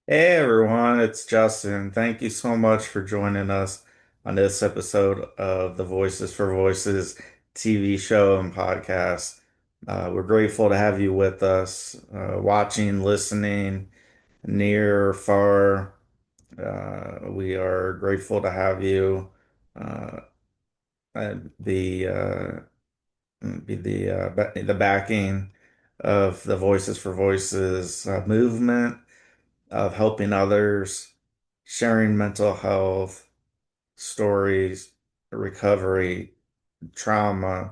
Hey everyone, it's Justin. Thank you so much for joining us on this episode of the Voices for Voices TV show and podcast. We're grateful to have you with us, watching, listening, near or far. We are grateful to have you uh, be the backing of the Voices for Voices movement of helping others, sharing mental health stories, recovery, trauma,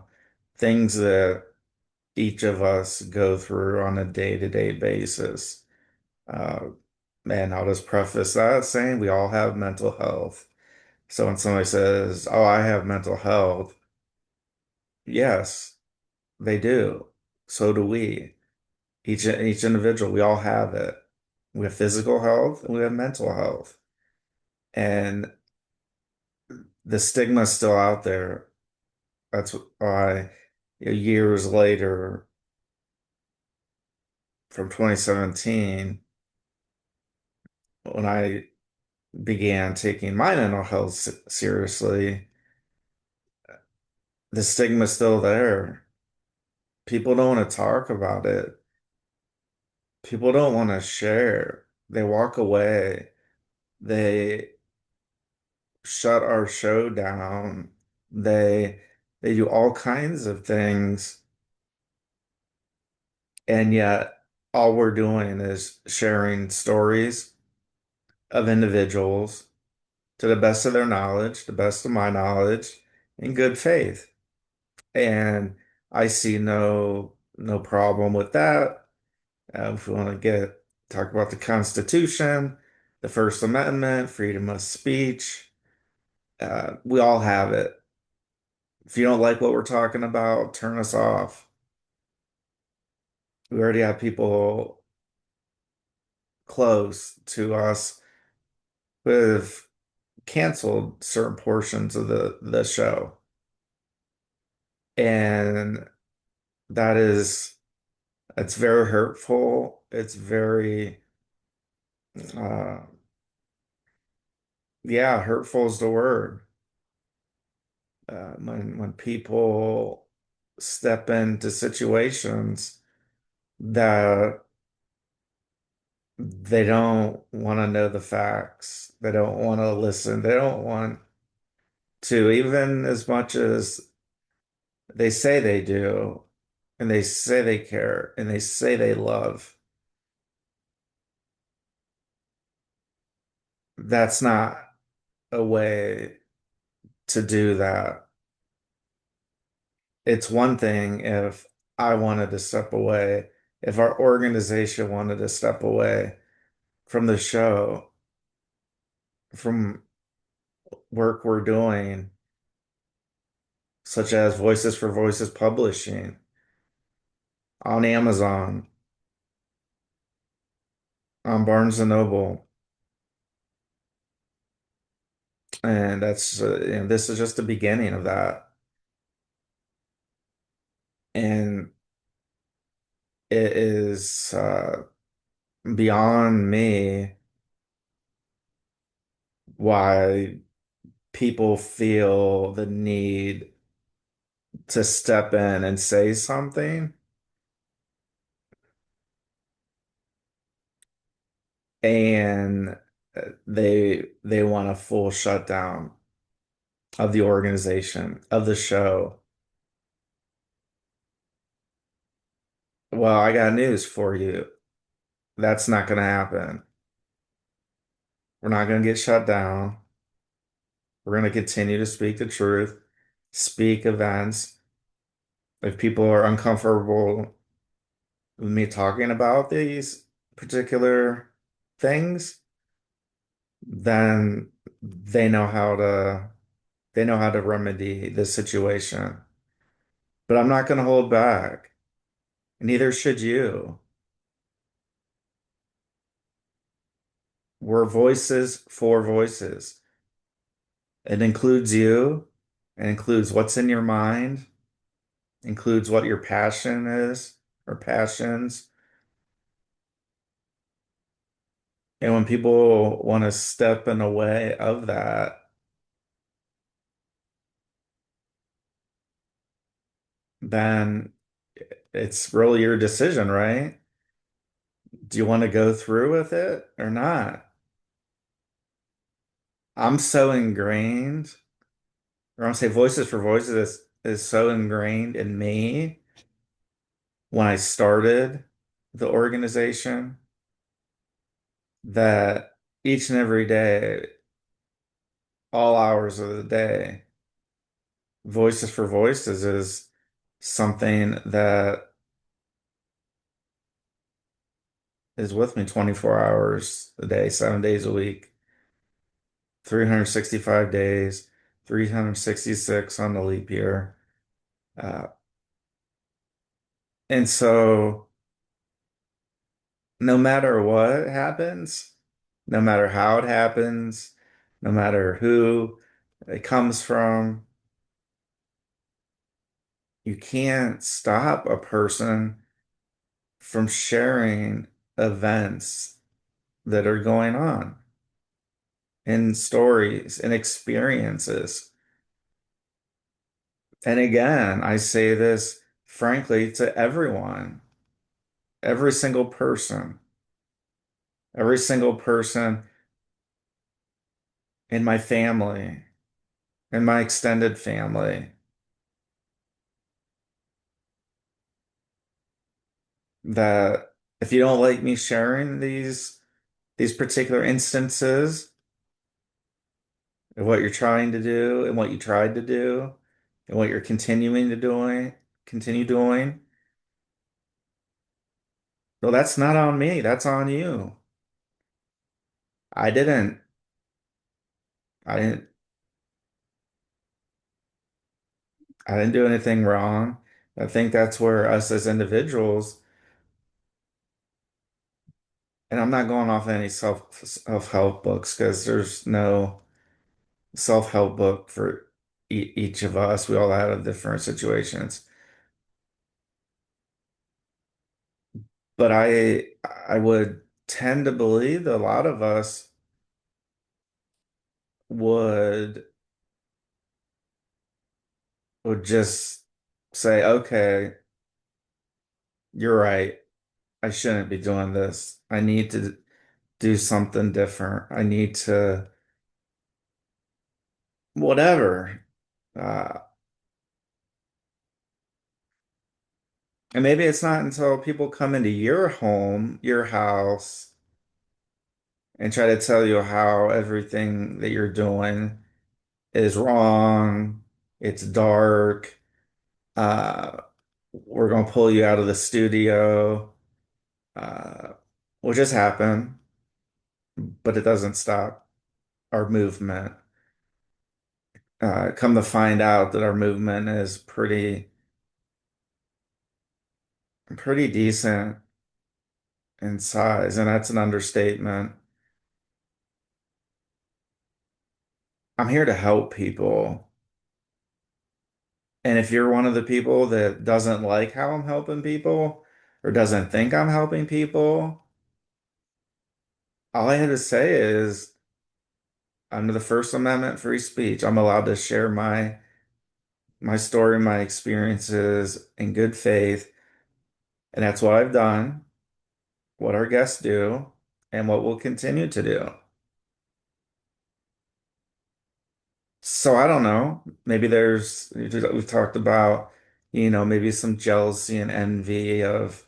things that each of us go through on a day-to-day basis. Uh, and I'll just preface that saying we all have mental health. So when somebody says, "Oh, I have mental health," yes, they do. So do we. Each individual, we all have it. We have physical health and we have mental health. And the stigma is still out there. That's why years later, from 2017, when I began taking my mental health seriously, the stigma is still there. People don't want to talk about it. People don't want to share. They walk away. They shut our show down. They they do all kinds of things, and yet all we're doing is sharing stories of individuals to the best of their knowledge, the best of my knowledge, in good faith. And I see no problem with that. If we want to talk about the Constitution, the First Amendment, freedom of speech, we all have it. If you don't like what we're talking about, turn us off. We already have people close to us who have canceled certain portions of the show. And that is it's very hurtful. It's very uh yeah, hurtful is the word. When people step into situations that they don't want to know the facts. They don't want to listen. They don't want to, even as much as they say they do, and they say they care, and they say they love. That's not a way to do that. It's one thing if I wanted to step away, if our organization wanted to step away from the show, from work we're doing, such as Voices for Voices publishing on Amazon, on Barnes and Noble. And this is just the beginning of that. And it is beyond me why people feel the need to step in and say something, and they want a full shutdown of the organization, of the show. Well, I got news for you. That's not going to happen. We're not going to get shut down. We're going to continue to speak the truth, speak events. If people are uncomfortable with me talking about these particular things, then they know how to remedy the situation. But I'm not going to hold back. Neither should you. We're voices for voices. It includes you. It includes what's in your mind, includes what your passion is or passions. And when people want to step in the way of that, then it's really your decision, right? Do you want to go through with it or not? I'm so ingrained, or I'm say Voices for Voices is so ingrained in me when I started the organization that each and every day, all hours of the day, Voices for Voices is something that is with me 24 hours a day, 7 days a week, 365 days, 366 on the leap year. Uh, and so no matter what happens, no matter how it happens, no matter who it comes from, you can't stop a person from sharing events that are going on and stories and experiences. And again, I say this frankly to everyone, every single person, every single person in my family, in my extended family, that if you don't like me sharing these particular instances of what you're trying to do and what you tried to do and what you're continuing to continue doing, well, that's not on me. That's on you. I didn't, I didn't, I didn't do anything wrong. I think that's where us as individuals, and I'm not going off any self-help books because there's no self-help book for each of us. We all have different situations. But I would tend to believe that a lot of us would would just say, okay, you're right. I shouldn't be doing this. I need to do something different. I need to whatever. Uh, and maybe it's not until people come into your home, your house, and try to tell you how everything that you're doing is wrong, it's dark, uh, we're gonna pull you out of the studio, uh, which has happened, but it doesn't stop our movement. Come to find out that our movement is pretty decent in size, and that's an understatement. I'm here to help people. And if you're one of the people that doesn't like how I'm helping people or doesn't think I'm helping people, all I had to say is under the First Amendment free speech, I'm allowed to share my story, my experiences in good faith. And that's what I've done, what our guests do, and what we'll continue to do. So I don't know. Maybe we've talked about, maybe some jealousy and envy of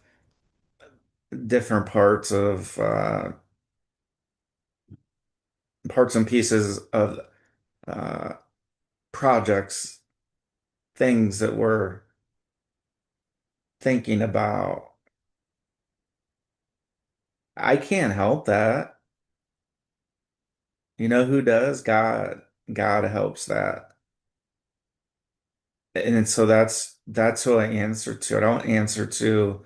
different parts and pieces of uh, projects, things that we're thinking about. I can't help that. You know who does? God. God helps that. And so that's who I answer to. I don't answer to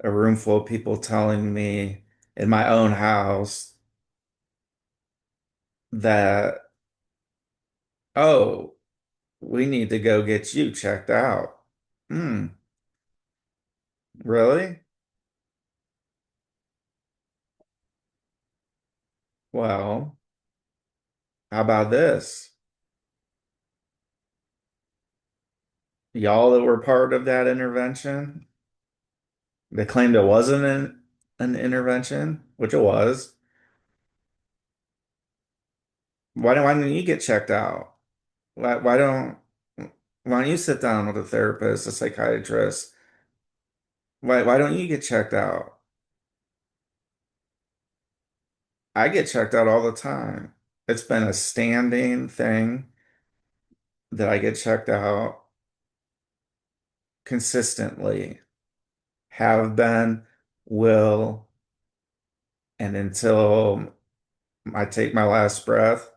a room full of people telling me in my own house that, oh, we need to go get you checked out. Hmm, really? Well, how about this? Y'all that were part of that intervention, they claimed it wasn't an intervention, which it was. Why don't you get checked out? Why don't you sit down with a therapist, a psychiatrist? Why don't you get checked out? I get checked out all the time. It's been a standing thing that I get checked out consistently. Have been, will, and until I take my last breath,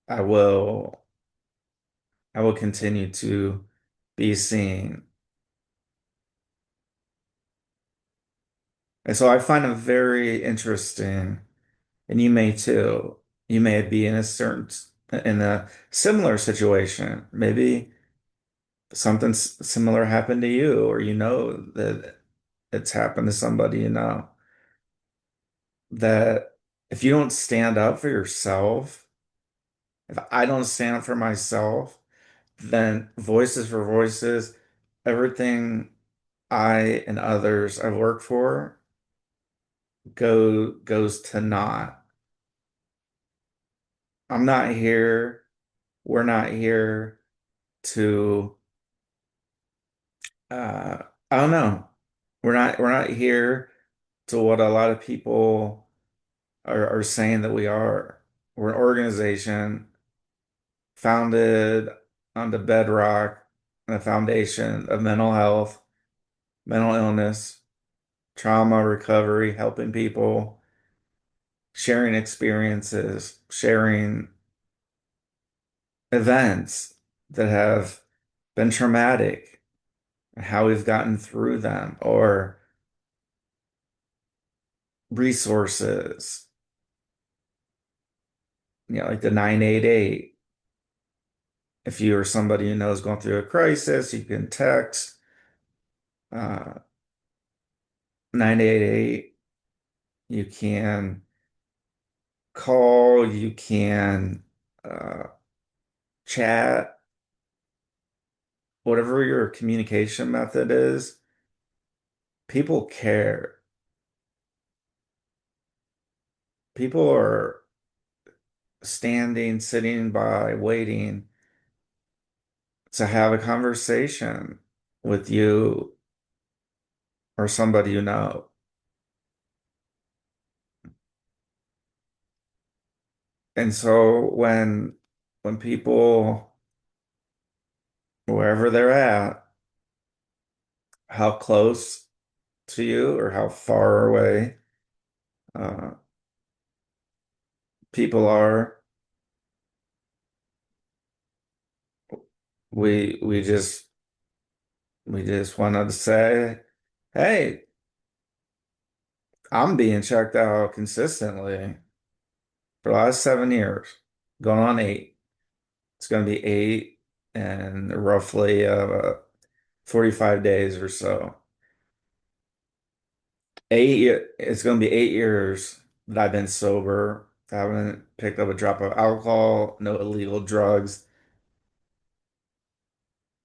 I will I will continue to be seen. And so I find it very interesting, and you may too. You may be in a similar situation. Maybe something similar happened to you, or you know that it's happened to somebody you know. That if you don't stand up for yourself, if I don't stand up for myself, then voices for voices, everything I and others I've worked for goes to naught. I'm not here, we're not here to uh I don't know. We're not here to what a lot of people are saying that we are. We're an organization founded on the bedrock and the foundation of mental health, mental illness, trauma recovery, helping people, sharing experiences, sharing events that have been traumatic and how we've gotten through them, or resources, like the 988. If you or somebody you know is going through a crisis, you can text uh, 988. You can call, you can uh, chat, whatever your communication method is, people care. People are standing, sitting by, waiting to have a conversation with you or somebody you know. And so when people, wherever they're at, how close to you or how far away uh, people are, we we just wanted to say, hey, I'm being checked out consistently for the last 7 years, going on 8. It's going to be 8 and roughly 45 days or so. It's going to be 8 years that I've been sober. I haven't picked up a drop of alcohol, no illegal drugs.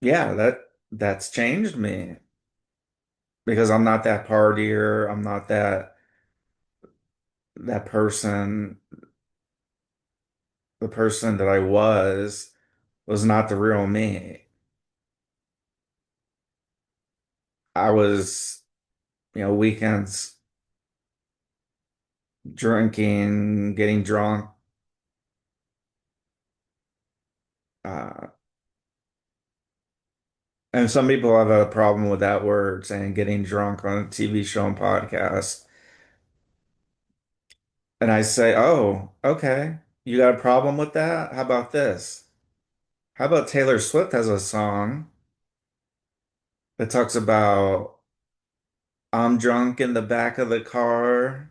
Yeah, that's changed me because I'm not that partier. I'm not that person. The person that I was not the real me. I was, weekends drinking, getting drunk. Uh, and some people have a problem with that word, saying getting drunk on a TV show and podcast. And I say, oh, okay, you got a problem with that? How about this? How about Taylor Swift has a song that talks about I'm drunk in the back of the car.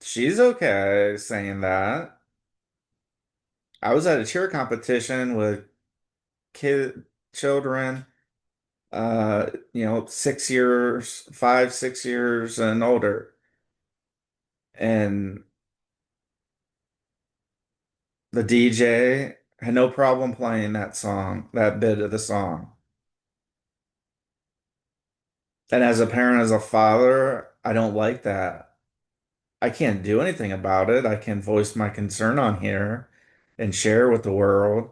She's okay saying that. I was at a cheer competition with children 6 years, 5, 6 years and older. And the DJ had no problem playing that song, that bit of the song. And as a parent, as a father, I don't like that. I can't do anything about it. I can voice my concern on here and share with the world.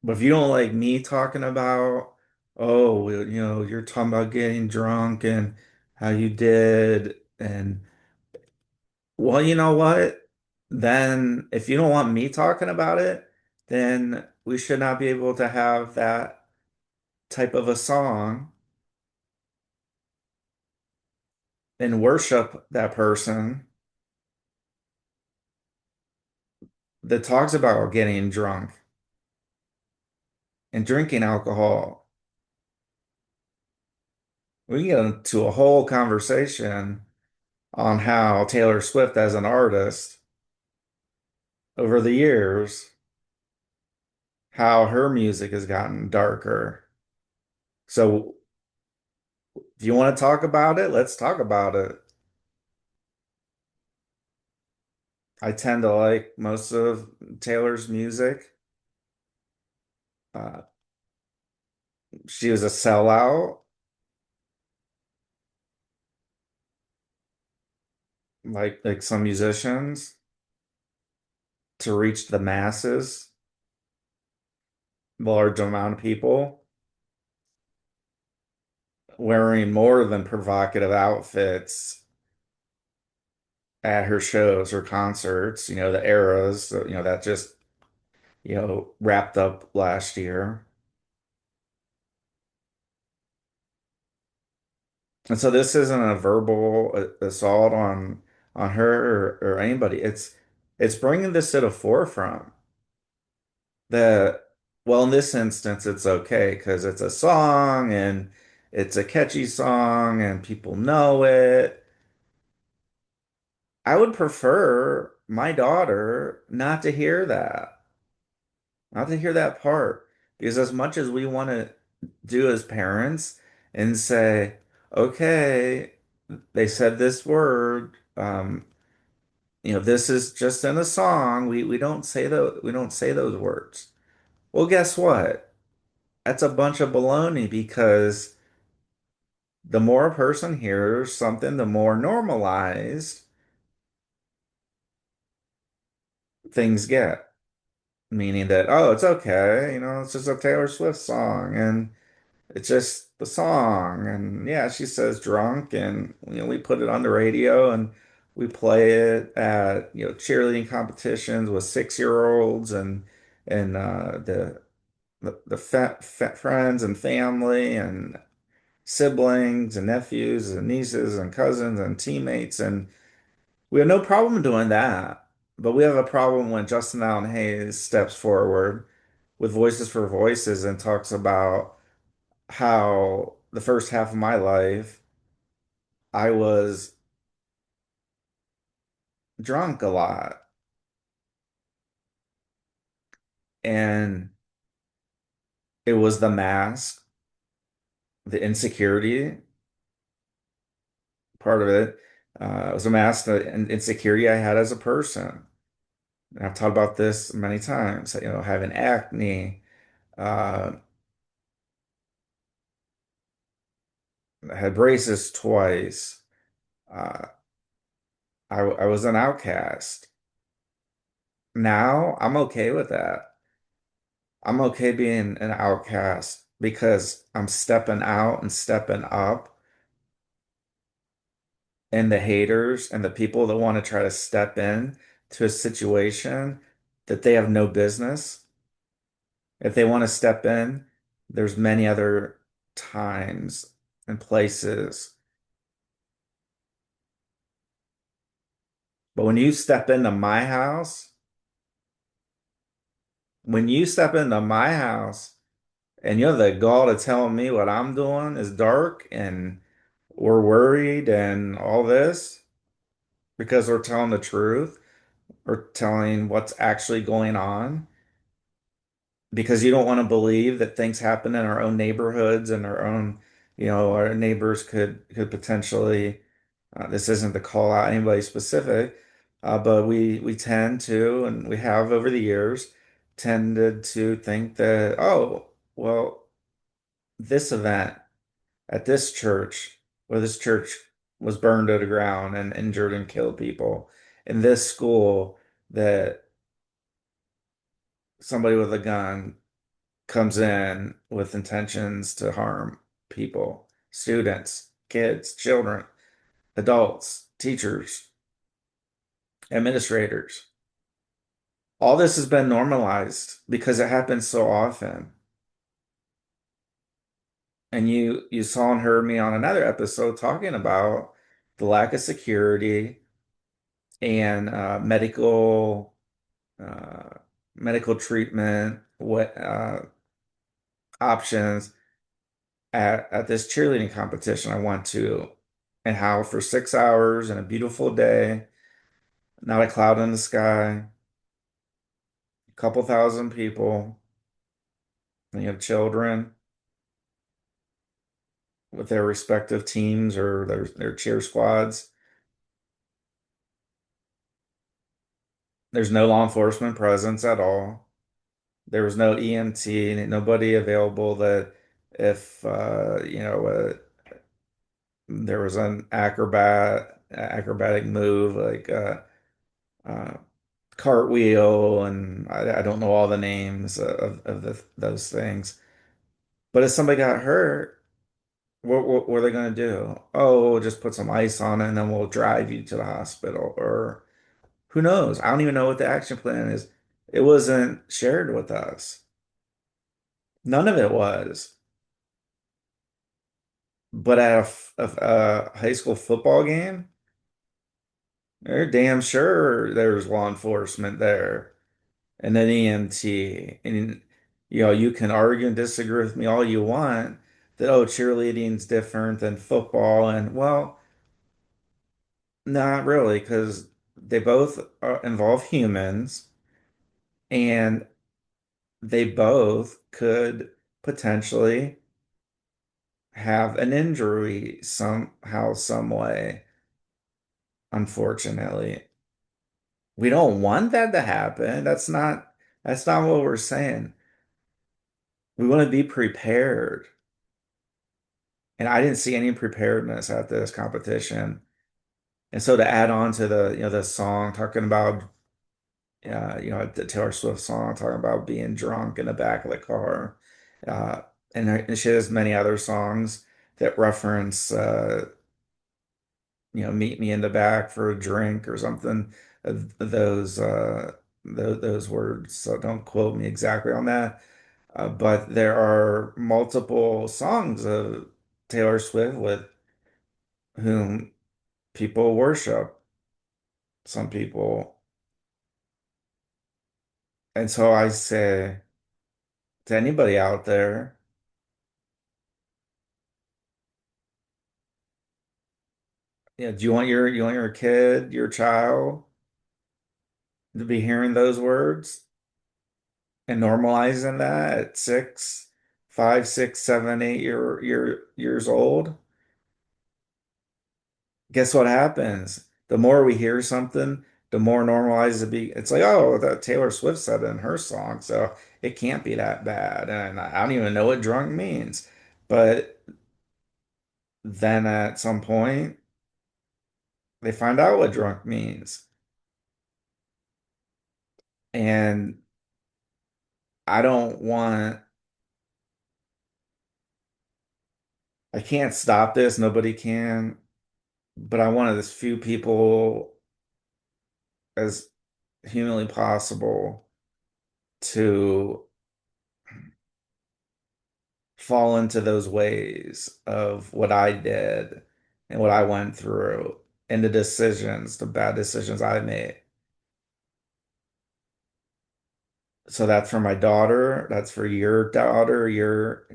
But if you don't like me talking about, oh, well, you're talking about getting drunk and how you did, and well, you know what? Then if you don't want me talking about it, then we should not be able to have that type of a song and worship that person that talks about getting drunk and drinking alcohol. We can get into a whole conversation on how Taylor Swift, as an artist, over the years, how her music has gotten darker. So if you want to talk about it, let's talk about it. I tend to like most of Taylor's music. Uh, she was a sellout, like some musicians, to reach the masses, large amount of people, wearing more than provocative outfits at her shows or concerts, the eras, that just, wrapped up last year. And so this isn't a verbal assault on her or anybody. It's bringing this to the forefront that, well, in this instance, it's okay because it's a song and it's a catchy song and people know it. I would prefer my daughter not to hear that part, because as much as we want to do as parents and say, okay, they said this word, this is just in a song. We don't say those words. Well, guess what? That's a bunch of baloney because the more a person hears something, the more normalized things get. Meaning that, oh, it's okay, it's just a Taylor Swift song and it's just the song. And yeah, she says drunk and we put it on the radio and we play it at, cheerleading competitions with 6-year-olds and the friends and family and siblings and nephews and nieces and cousins and teammates. And we have no problem doing that. But we have a problem when Justin Allen Hayes steps forward with Voices for Voices and talks about how the first half of my life I was drunk a lot. And it was the mask, the insecurity part of it. It was a mask, the insecurity I had as a person. And I've talked about this many times, having acne. Uh, I had braces twice. Uh, I was an outcast. Now I'm okay with that. I'm okay being an outcast because I'm stepping out and stepping up, and the haters and the people that want to try to step in to a situation that they have no business. If they want to step in, there's many other times and places. But when you step into my house and you have the gall to tell me what I'm doing is dark and we're worried and all this because we're telling the truth or telling what's actually going on, because you don't want to believe that things happen in our own neighborhoods and our own, our neighbors could potentially, this isn't to call out anybody specific, but we tend to, and we have over the years, tended to think that, oh, well, this event at this church, where this church was burned to the ground and injured and killed people, in this school that somebody with a gun comes in with intentions to harm people, students, kids, children, adults, teachers, administrators. All this has been normalized because it happens so often. And you saw and heard me on another episode talking about the lack of security and uh, medical treatment, what options at this cheerleading competition I went to, and how for 6 hours and a beautiful day, not a cloud in the sky, a couple thousand people, and you have children with their respective teams or their cheer squads. There's no law enforcement presence at all. There was no EMT, nobody available that if there was an acrobatic move like uh, cartwheel, and I don't know all the names those things. But if somebody got hurt, what are they going to do? Oh, we'll just put some ice on it and then we'll drive you to the hospital. Or who knows? I don't even know what the action plan is. It wasn't shared with us. None of it was. But at a high school football game, they're damn sure there's law enforcement there and an EMT. And you can argue and disagree with me all you want that, oh, cheerleading's different than football. And well, not really, because they both involve humans and they both could potentially have an injury somehow, some way, unfortunately. We don't want that to happen. That's not what we're saying. We want to be prepared. And I didn't see any preparedness at this competition. And so to add on to the song talking about the Taylor Swift song talking about being drunk in the back of the car. Uh, and she has many other songs that reference meet me in the back for a drink or something of those words. So don't quote me exactly on that. But there are multiple songs of Taylor Swift with whom people worship, some people. And so I say to anybody out there, do you want your kid, your child to be hearing those words and normalizing that at 5, 6, 7, 8 years old? Guess what happens? The more we hear something, the more normalized it's like, oh, that Taylor Swift said it in her song, so it can't be that bad. And I don't even know what drunk means. But then at some point, they find out what drunk means. And I don't want, I can't stop this, nobody can, but I want as few people as humanly possible to fall into those ways of what I did and what I went through and the bad decisions I made. So that's for my daughter, that's for your daughter, your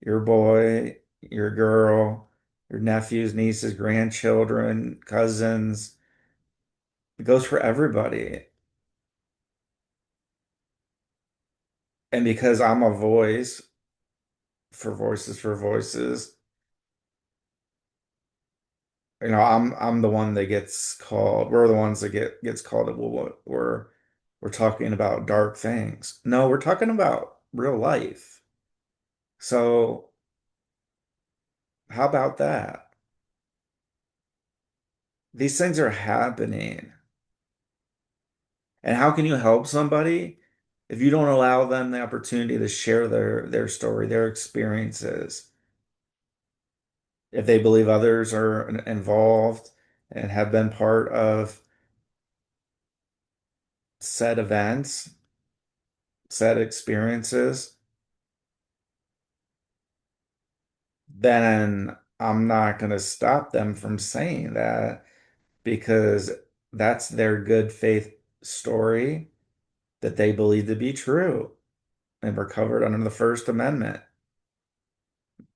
boy, your girl, your nephews, nieces, grandchildren, cousins. It goes for everybody. And because I'm a voice for voices, I'm the one that gets called. We're the ones that gets called. Well, we're talking about dark things. No, we're talking about real life. So how about that? These things are happening. And how can you help somebody if you don't allow them the opportunity to share their story, their experiences? If they believe others are involved and have been part of said events, said experiences, then I'm not going to stop them from saying that because that's their good faith story that they believe to be true and were covered under the First Amendment.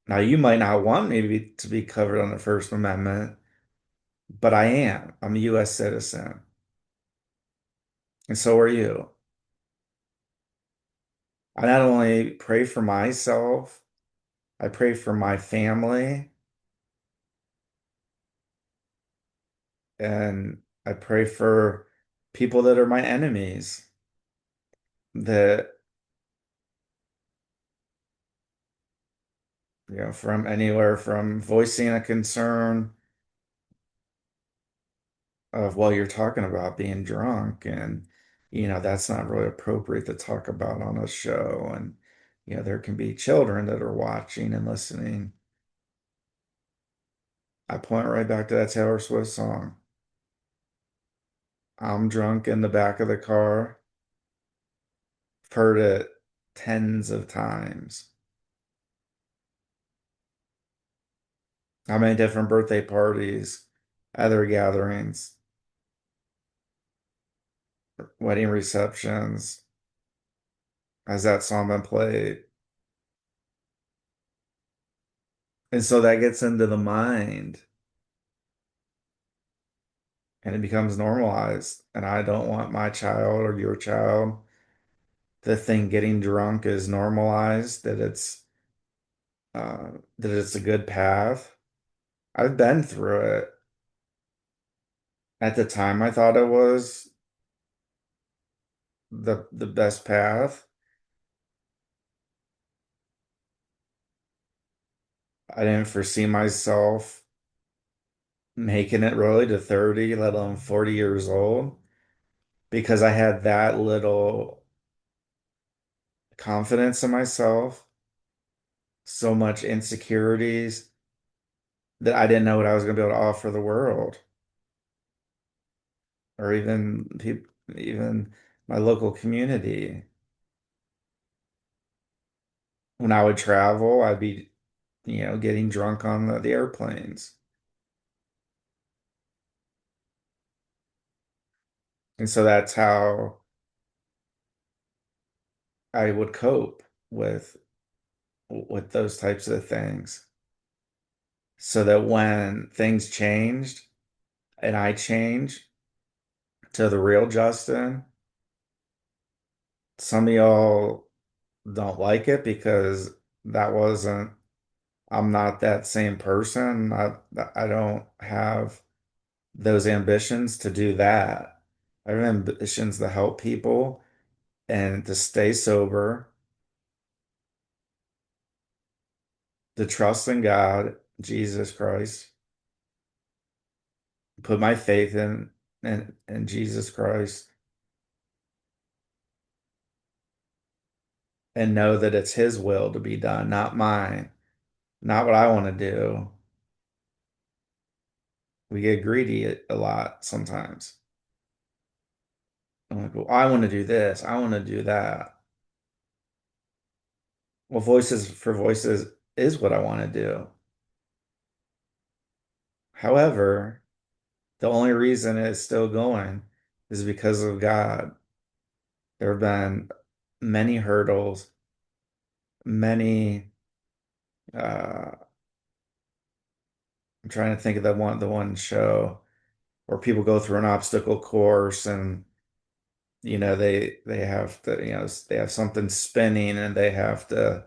Now, you might not want me to be covered under the First Amendment, but I am. I'm a US citizen, and so are you. I not only pray for myself, I pray for my family, and I pray for people that are my enemies that, from anywhere from voicing a concern of, well, you're talking about being drunk, and, that's not really appropriate to talk about on a show. And, there can be children that are watching and listening. I point right back to that Taylor Swift song. I'm drunk in the back of the car. Heard it tens of times. How many different birthday parties, other gatherings, wedding receptions, has that song been played? And so that gets into the mind and it becomes normalized. And I don't want my child or your child to think getting drunk is normalized, that it's a good path. I've been through it. At the time, I thought it was the best path. I didn't foresee myself making it really to 30, let alone 40 years old, because I had that little confidence in myself, so much insecurities that I didn't know what I was going to be able to offer the world, or even people, even my local community. When I would travel, I'd be, getting drunk on the airplanes. And so that's how I would cope with those types of things. So that when things changed and I changed to the real Justin, some of y'all don't like it because that wasn't, I'm not that same person. I don't have those ambitions to do that. I have ambitions to help people and to stay sober, to trust in God, Jesus Christ, put my faith in Jesus Christ, and know that it's His will to be done, not mine, not what I want to do. We get greedy a lot sometimes. I'm like, well, I want to do this, I want to do that. Well, voices for voices is what I want to do. However, the only reason it's still going is because of God. There have been many hurdles, many I'm trying to think of the one show where people go through an obstacle course and They have to, they have something spinning and they have to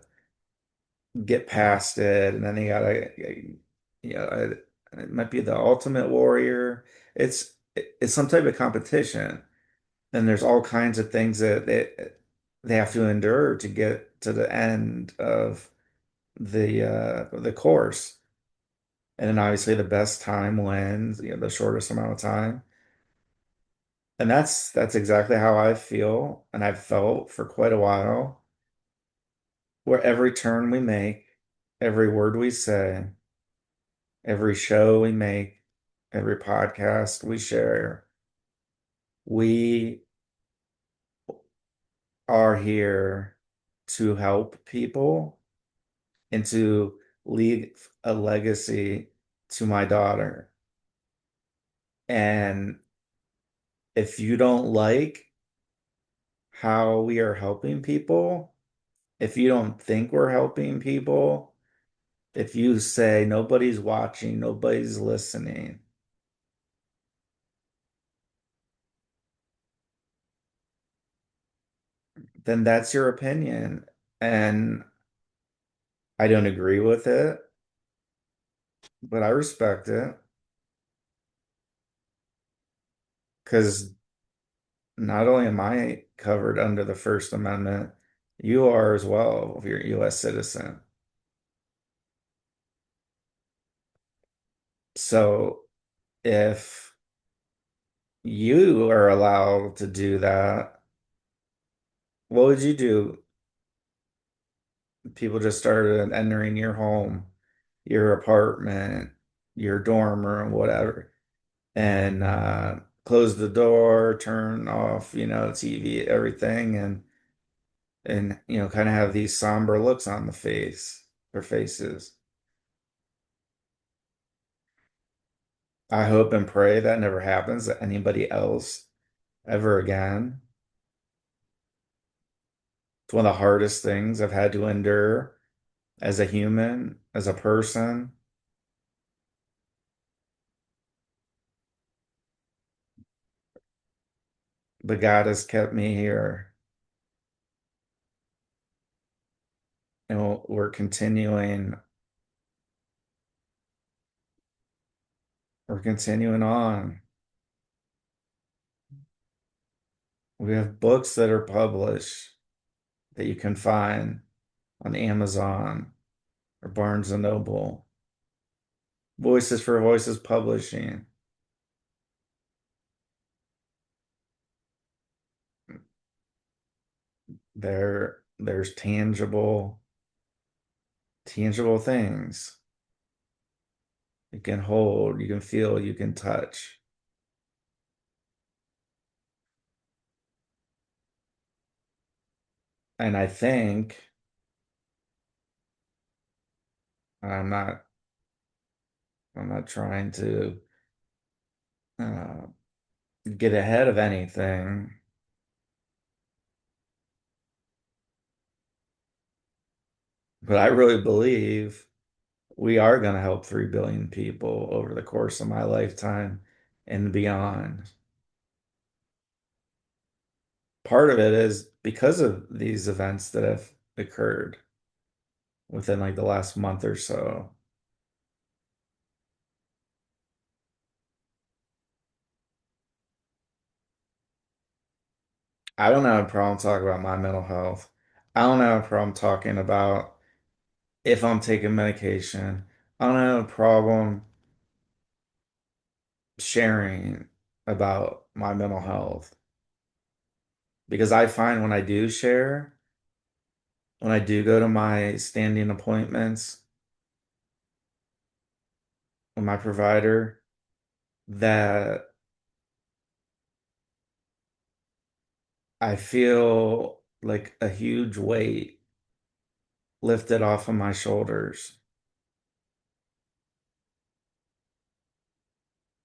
get past it, and then they gotta, it might be the ultimate warrior. It's some type of competition, and there's all kinds of things that they have to endure to get to the end of the course. And then obviously the best time wins, the shortest amount of time. And that's exactly how I feel, and I've felt for quite a while, where every turn we make, every word we say, every show we make, every podcast we share, we are here to help people and to leave a legacy to my daughter. And if you don't like how we are helping people, if you don't think we're helping people, if you say nobody's watching, nobody's listening, then that's your opinion. And I don't agree with it, but I respect it because not only am I covered under the First Amendment, you are as well if you're a US citizen. So if you are allowed to do that, what would you do? People just started entering your home, your apartment, your dorm room, whatever, and close the door, turn off, TV, everything, and kind of have these somber looks on their faces. I hope and pray that never happens to anybody else ever again. It's one of the hardest things I've had to endure as a human, as a person. But God has kept me here, and we're continuing. We're continuing on. We have books that are published that you can find on Amazon or Barnes and Noble. Voices for Voices Publishing. There's tangible things you can hold, you can feel, you can touch. And I think I'm not I'm not trying to uh, get ahead of anything, but I really believe we are going to help 3 billion people over the course of my lifetime and beyond. Part of it is because of these events that have occurred within like the last month or so. I don't have a problem talking about my mental health. I don't have a problem talking about if I'm taking medication. I don't have a problem sharing about my mental health because I find when I do share, when I do go to my standing appointments with my provider, that I feel like a huge weight lifted off of my shoulders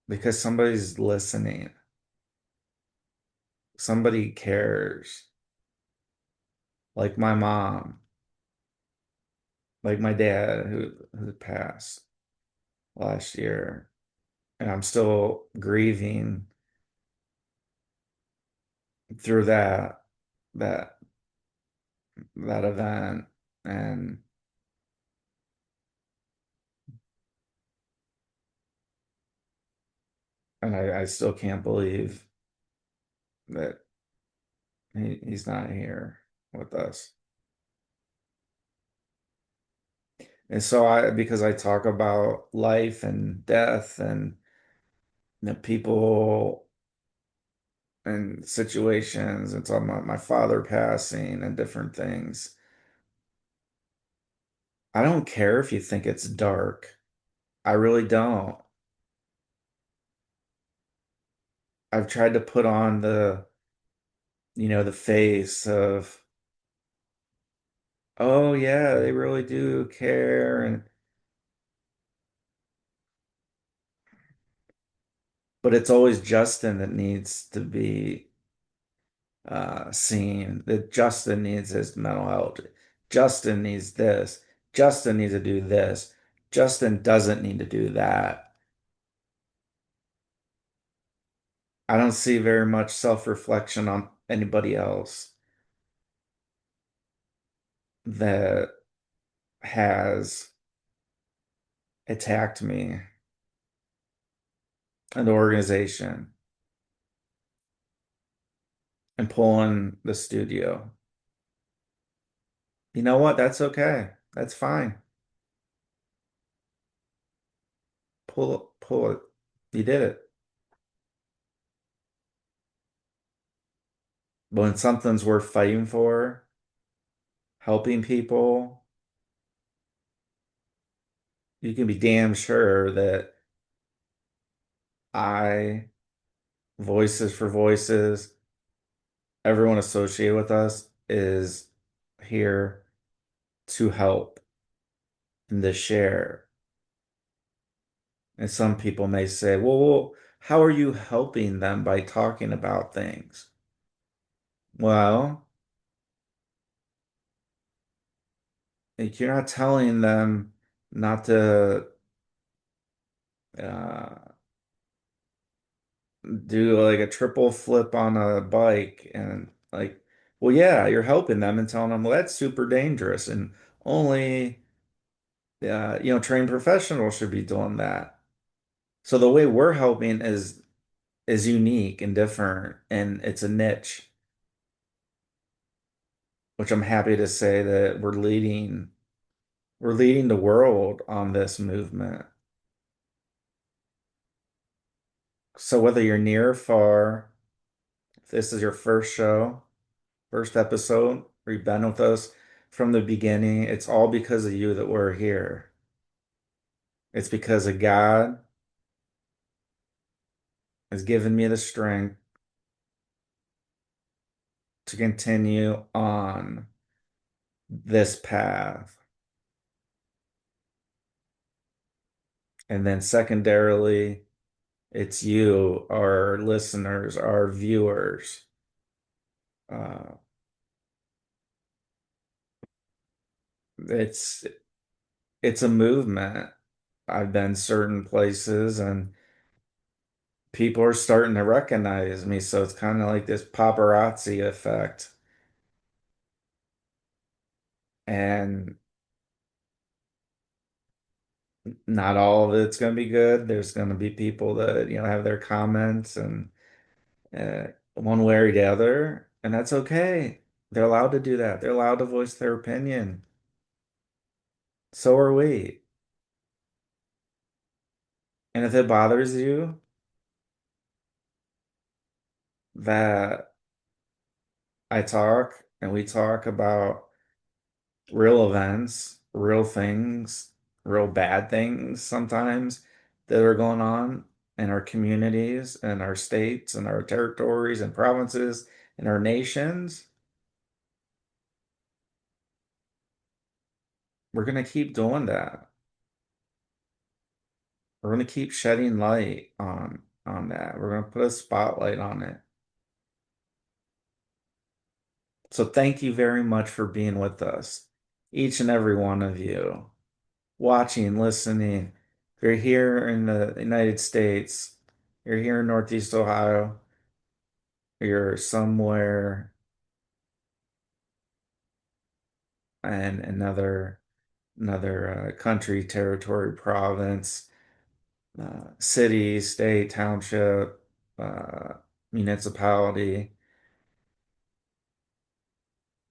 because somebody's listening. Somebody cares. Like my mom, like my dad who passed last year. And I'm still grieving through that that event, and I still can't believe that he's not here with us. And so because I talk about life and death and people and situations and talking about my father passing and different things. I don't care if you think it's dark. I really don't. I've tried to put on the face of, oh yeah, they really do care, and but it's always Justin that needs to be seen. That Justin needs his mental health. Justin needs this. Justin needs to do this. Justin doesn't need to do that. I don't see very much self-reflection on anybody else that has attacked me, an organization, and pulling the studio. You know what? That's okay. That's fine. Pull it. You did it. But when something's worth fighting for, helping people, you can be damn sure that I, Voices for Voices, everyone associated with us is here to help and to share. And some people may say, well, how are you helping them by talking about things? Well, like, you're not telling them not to uh, do like a triple flip on a bike and like, well, yeah, you're helping them and telling them, well, that's super dangerous and only trained professionals should be doing that. So the way we're helping is unique and different, and it's a niche, which I'm happy to say that we're leading the world on this movement. So whether you're near or far, if this is your first show, first episode, or you've been with us from the beginning, it's all because of you that we're here. It's because of God has given me the strength to continue on this path. And then secondarily, it's you, our listeners, our viewers. Uh, it's it's a movement. I've been certain places and people are starting to recognize me, so it's kind of like this paparazzi effect. And not all of it's going to be good. There's going to be people that, have their comments and one way or the other, and that's okay. They're allowed to do that. They're allowed to voice their opinion. So are we. And if it bothers you that I talk and we talk about real events, real things, real bad things sometimes that are going on in our communities and our states and our territories and provinces and our nations, we're going to keep doing that. We're going to keep shedding light on that. We're going to put a spotlight on it. So thank you very much for being with us, each and every one of you, watching, listening. If you're here in the United States, you're here in Northeast Ohio, you're somewhere in another country, territory, province, city, state, township, uh, municipality.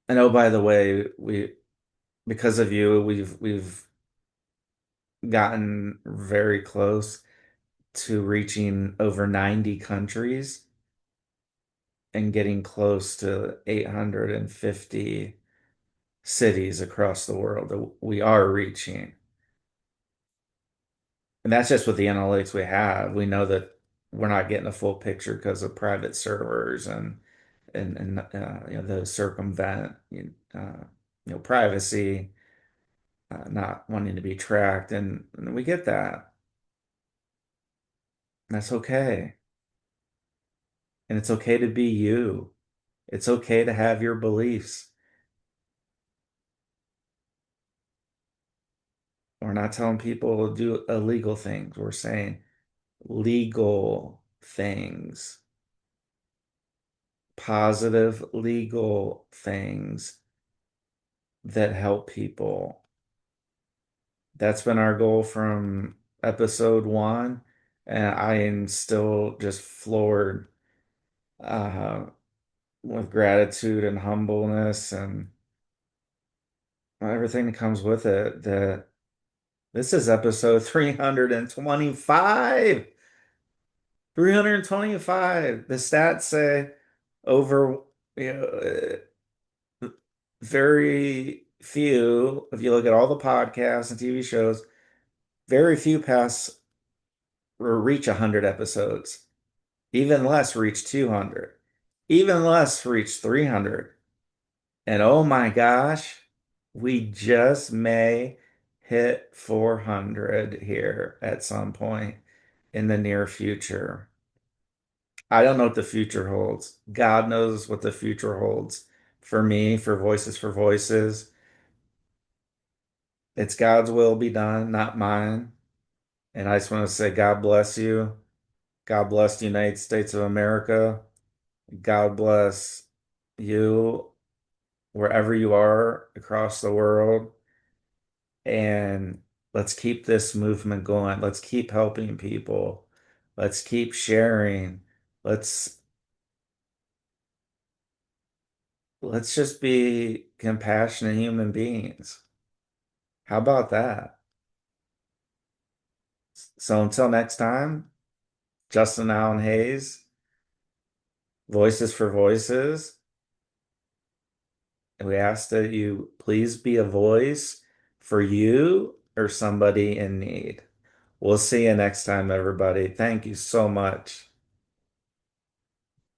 And oh, by the way, we because of you, we've gotten very close to reaching over 90 countries and getting close to 850 cities across the world that we are reaching. And that's just with the analytics we have. We know that we're not getting a full picture because of private servers and those circumvent privacy, not wanting to be tracked, and we get that. That's okay. And it's okay to be you. It's okay to have your beliefs. We're not telling people to do illegal things. We're saying legal things, positive legal things that help people. That's been our goal from episode one. And I am still just floored uh, with gratitude and humbleness and everything that comes with it. That this is episode 325. 325. The stats say over, you know, very few, if you look at all the podcasts and TV shows, very few pass or reach 100 episodes. Even less reach 200. Even less reach 300. And oh my gosh, we just may hit 400 here at some point in the near future. I don't know what the future holds. God knows what the future holds for me, for Voices for Voices. It's God's will be done, not mine. And I just want to say, God bless you. God bless the United States of America. God bless you wherever you are across the world. And let's keep this movement going. Let's keep helping people. Let's keep sharing. Let's let's just be compassionate human beings. How about that? So until next time, Justin Allen Hayes, Voices for Voices. We ask that you please be a voice for you or somebody in need. We'll see you next time, everybody. Thank you so much.